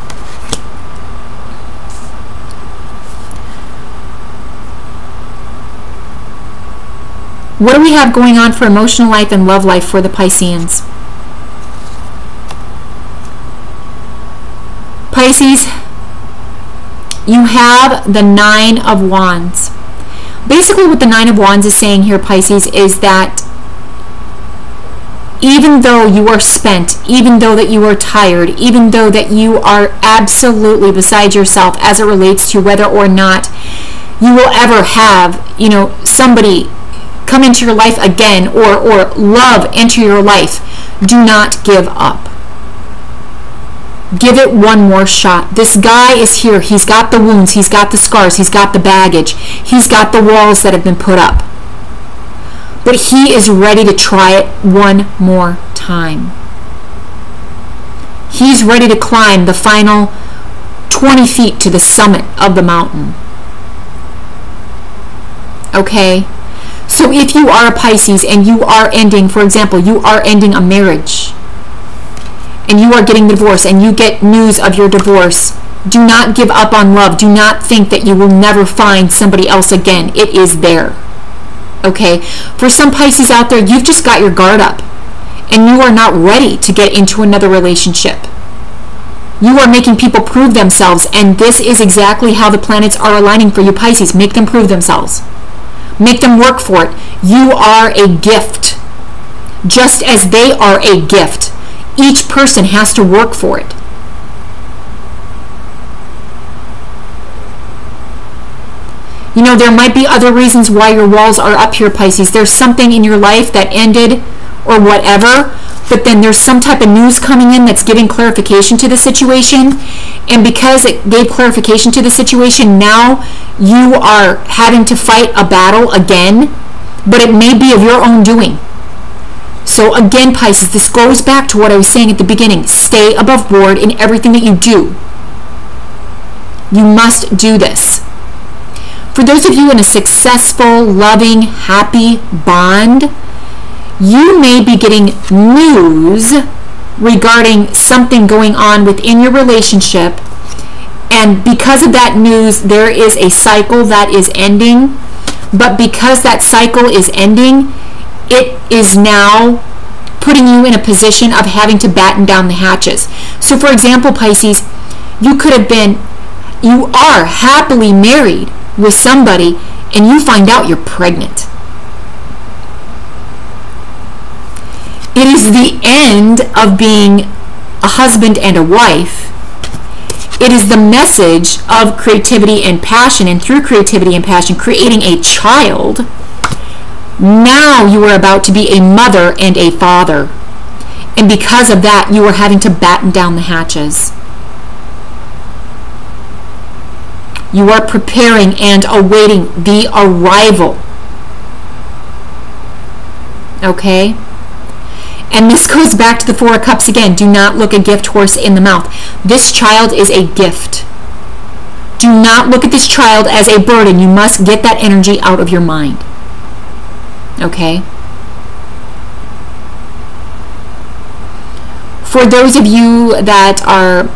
Speaker 1: What do we have going on for emotional life and love life for the Pisceans? Pisces, you have the Nine of Wands. Basically what the Nine of Wands is saying here, Pisces, is that even though you are spent, even though that you are tired, even though that you are absolutely beside yourself as it relates to whether or not you will ever have, somebody come into your life again or love enter your life, do not give up. Give it one more shot. This guy is here. He's got the wounds. He's got the scars. He's got the baggage. He's got the walls that have been put up. But he is ready to try it one more time. He's ready to climb the final 20 feet to the summit of the mountain. Okay? So if you are a Pisces and you are ending, for example, you are ending a marriage and you are getting the divorce and you get news of your divorce, do not give up on love. Do not think that you will never find somebody else again. It is there. Okay? For some Pisces out there, you've just got your guard up and you are not ready to get into another relationship. You are making people prove themselves, and this is exactly how the planets are aligning for you, Pisces. Make them prove themselves. Make them work for it. You are a gift. Just as they are a gift. Each person has to work for it. There might be other reasons why your walls are up here, Pisces. There's something in your life that ended or whatever, but then there's some type of news coming in that's giving clarification to the situation. And because it gave clarification to the situation, now you are having to fight a battle again, but it may be of your own doing. So again, Pisces, this goes back to what I was saying at the beginning. Stay above board in everything that you do. You must do this. For those of you in a successful, loving, happy bond, you may be getting news regarding something going on within your relationship, and because of that news, there is a cycle that is ending, but because that cycle is ending, it is now putting you in a position of having to batten down the hatches. So for example, Pisces, you are happily married with somebody and you find out you're pregnant. It is the end of being a husband and a wife. It is the message of creativity and passion, and through creativity and passion, creating a child. Now you are about to be a mother and a father. And because of that, you are having to batten down the hatches. You are preparing and awaiting the arrival. Okay? And this goes back to the Four of Cups again. Do not look a gift horse in the mouth. This child is a gift. Do not look at this child as a burden. You must get that energy out of your mind. Okay? For those of you that are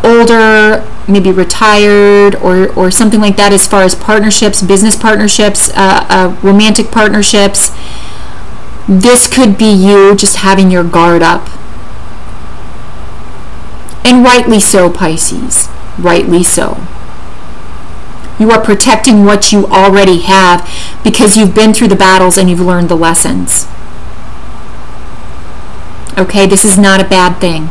Speaker 1: older, maybe retired or something like that, as far as partnerships, business partnerships, romantic partnerships, this could be you just having your guard up. And rightly so, Pisces. Rightly so. You are protecting what you already have because you've been through the battles and you've learned the lessons. Okay, this is not a bad thing.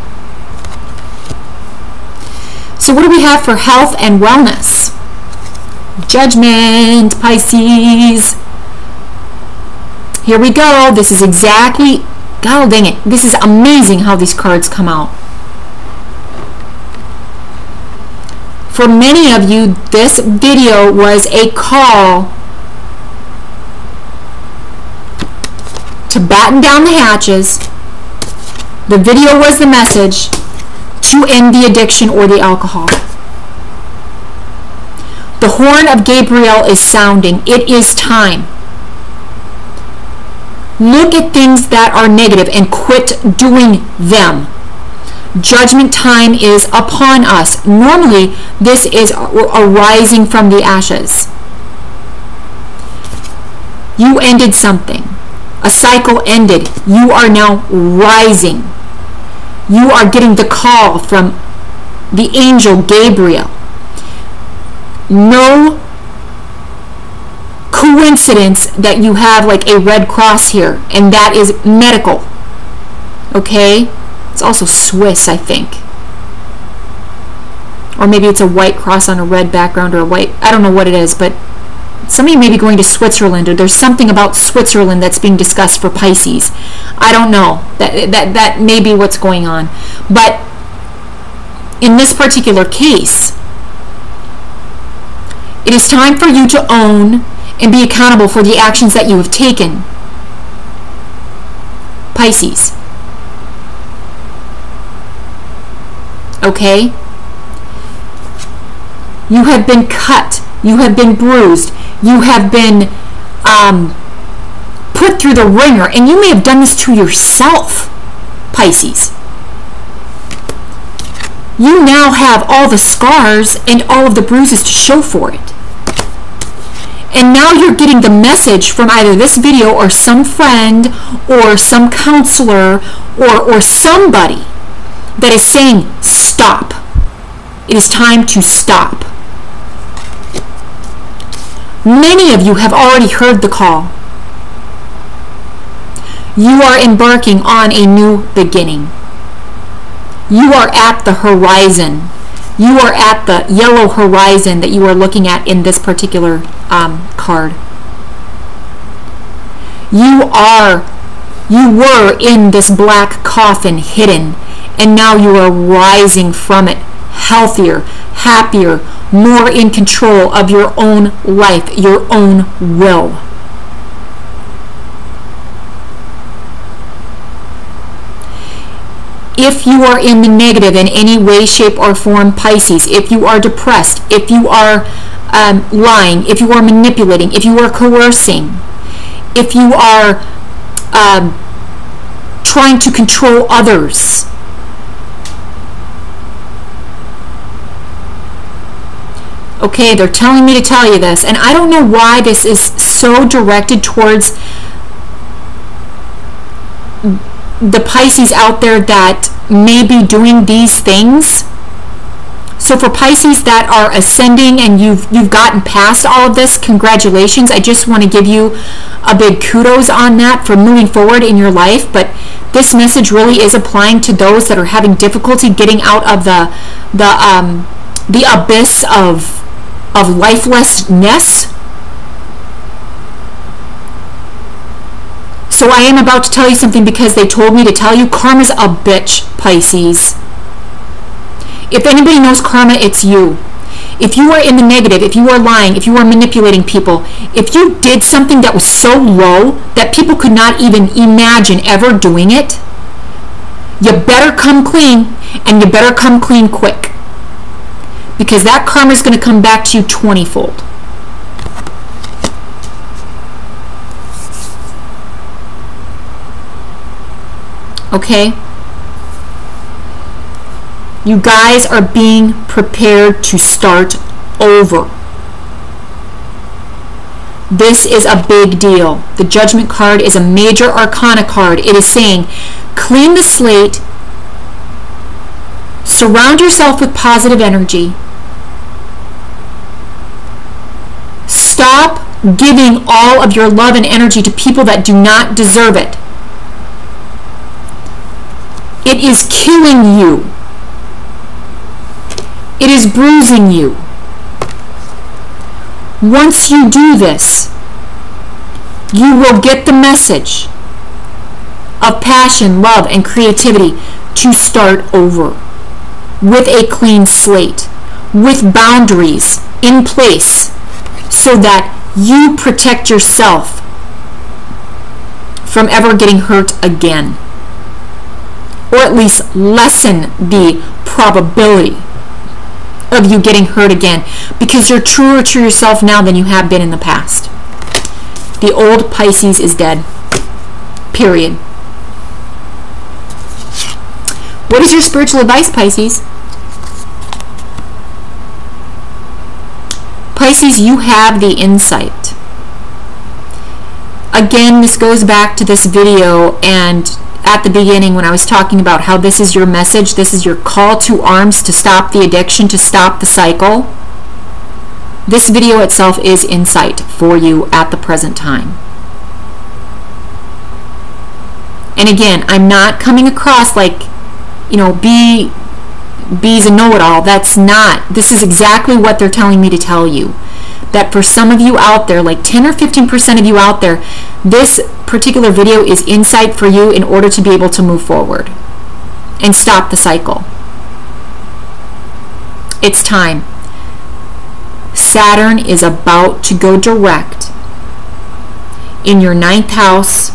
Speaker 1: So what do we have for health and wellness? Judgment, Pisces. Here we go. This is exactly, God dang it, this is amazing how these cards come out. For many of you, this video was a call to batten down the hatches. The video was the message to end the addiction or the alcohol. The horn of Gabriel is sounding. It is time. Look at things that are negative and quit doing them. Judgment time is upon us. Normally, this is arising from the ashes. You ended something. A cycle ended. You are now rising. You are getting the call from the angel Gabriel. No coincidence that you have like a red cross here, and that is medical. Okay? It's also Swiss, I think. Or maybe it's a white cross on a red background, or a white, I don't know what it is, but somebody may be going to Switzerland, or there's something about Switzerland that's being discussed for Pisces. I don't know. That may be what's going on. But in this particular case, it is time for you to own and be accountable for the actions that you have taken. Pisces. Okay? You have been cut. You have been bruised. You have been put through the ringer. And you may have done this to yourself, Pisces. You now have all the scars and all of the bruises to show for it. And now you're getting the message from either this video or some friend or some counselor or somebody that is saying, stop. It is time to stop. Many of you have already heard the call. You are embarking on a new beginning. You are at the horizon. You are at the yellow horizon that you are looking at in this particular card. You were in this black coffin hidden, and now you are rising from it, healthier, happier, more in control of your own life, your own will. If you are in the negative in any way, shape, or form, Pisces, if you are depressed, if you are lying, if you are manipulating, if you are coercing, if you are trying to control others, okay, they're telling me to tell you this, and I don't know why this is so directed towards the Pisces out there that may be doing these things. So for Pisces that are ascending and you've gotten past all of this, congratulations. I just want to give you a big kudos on that for moving forward in your life. But this message really is applying to those that are having difficulty getting out of the abyss of lifelessness. So I am about to tell you something because they told me to tell you. Karma's a bitch, Pisces. If anybody knows karma, it's you. If you are in the negative, if you are lying, if you are manipulating people, if you did something that was so low that people could not even imagine ever doing it, you better come clean, and you better come clean quick. Because that karma is going to come back to you 20-fold. Okay? You guys are being prepared to start over. This is a big deal. The Judgment card is a major arcana card. It is saying, clean the slate, surround yourself with positive energy, stop giving all of your love and energy to people that do not deserve it. It is killing you. It is bruising you. Once you do this, you will get the message of passion, love, and creativity to start over with a clean slate, with boundaries in place so that you protect yourself from ever getting hurt again, or at least lessen the probability of you getting hurt again, because you're truer to yourself now than you have been in the past. The old Pisces is dead. Period. What is your spiritual advice, Pisces? Pisces, you have the insight. Again, this goes back to this video and at the beginning when I was talking about how this is your message, this is your call to arms to stop the addiction, to stop the cycle. This video itself is insight for you at the present time. And again, I'm not coming across like, you know, B's a know-it-all. That's not. This is exactly what they're telling me to tell you. That for some of you out there, like 10 or 15% of you out there, this particular video is insight for you in order to be able to move forward and stop the cycle. It's time. Saturn is about to go direct in your 9th house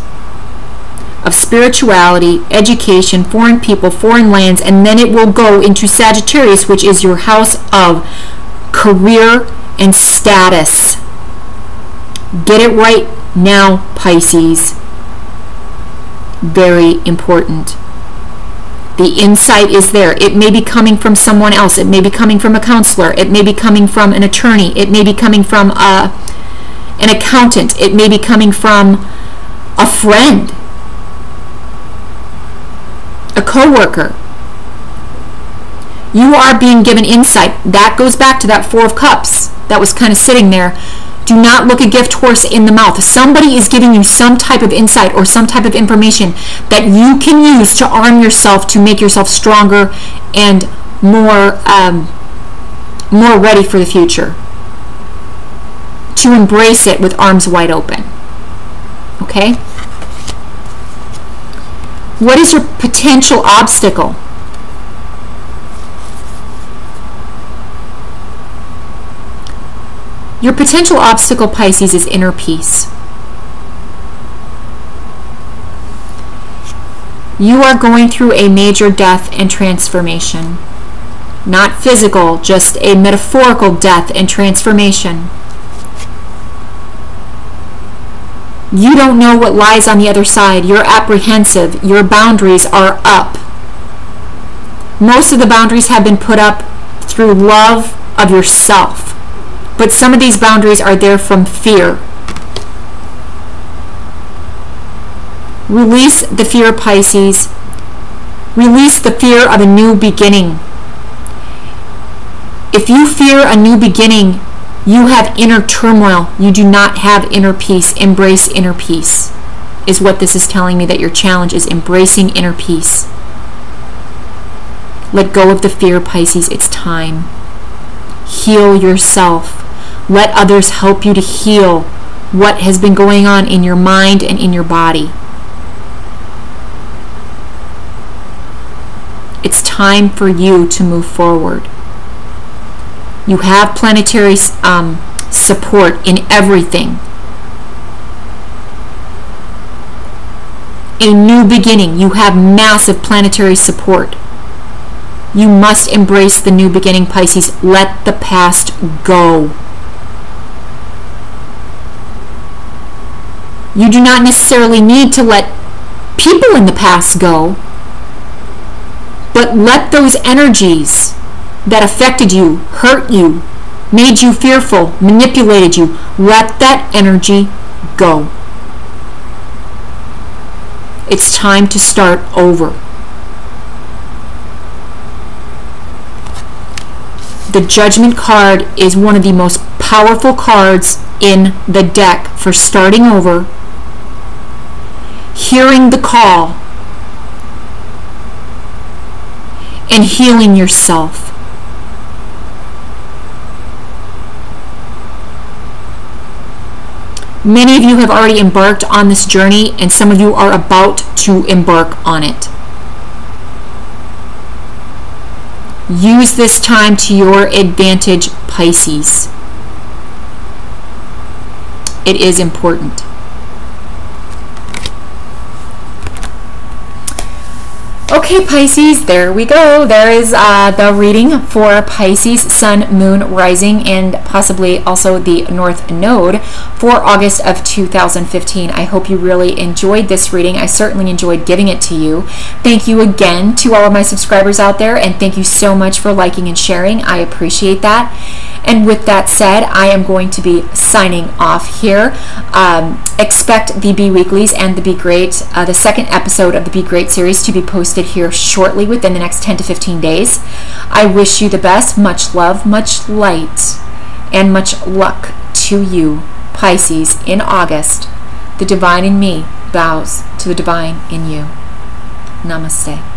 Speaker 1: of spirituality, education, foreign people, foreign lands, and then it will go into Sagittarius, which is your house of career and status. Get it right now, Pisces. Very important. The insight is there. It may be coming from someone else. It may be coming from a counselor. It may be coming from an attorney. It may be coming from an accountant. It may be coming from a friend, a coworker. You are being given insight. That goes back to that Four of Cups that was kind of sitting there. Do not look a gift horse in the mouth. Somebody is giving you some type of insight or some type of information that you can use to arm yourself, to make yourself stronger and more ready for the future. To embrace it with arms wide open. Okay? What is your potential obstacle? Your potential obstacle, Pisces, is inner peace. You are going through a major death and transformation. Not physical, just a metaphorical death and transformation. You don't know what lies on the other side. You're apprehensive. Your boundaries are up. Most of the boundaries have been put up through love of yourself. But some of these boundaries are there from fear. Release the fear, Pisces. Release the fear of a new beginning. If you fear a new beginning, you have inner turmoil. You do not have inner peace. Embrace inner peace, is what this is telling me, that your challenge is embracing inner peace. Let go of the fear, Pisces. It's time. Heal yourself. Let others help you to heal what has been going on in your mind and in your body. It's time for you to move forward. You have planetary support in everything. A new beginning. You have massive planetary support. You must embrace the new beginning, Pisces. Let the past go. You do not necessarily need to let people in the past go, but let those energies that affected you, hurt you, made you fearful, manipulated you, let that energy go. It's time to start over. The Judgment card is one of the most powerful cards in the deck for starting over, hearing the call, and healing yourself. Many of you have already embarked on this journey, and some of you are about to embark on it. Use this time to your advantage, Pisces. It is important. Okay, Pisces, there we go. There is the reading for Pisces, Sun, Moon, Rising, and possibly also the North Node for August of 2015. I hope you really enjoyed this reading. I certainly enjoyed giving it to you. Thank you again to all of my subscribers out there, and thank you so much for liking and sharing. I appreciate that. And with that said, I am going to be signing off here. Expect the Be Weeklies and the Be Great, the second episode of the Be Great series to be posted here shortly within the next 10 to 15 days. I wish you the best. Much love, much light, and much luck to you, Pisces, in August. The divine in me bows to the divine in you. Namaste.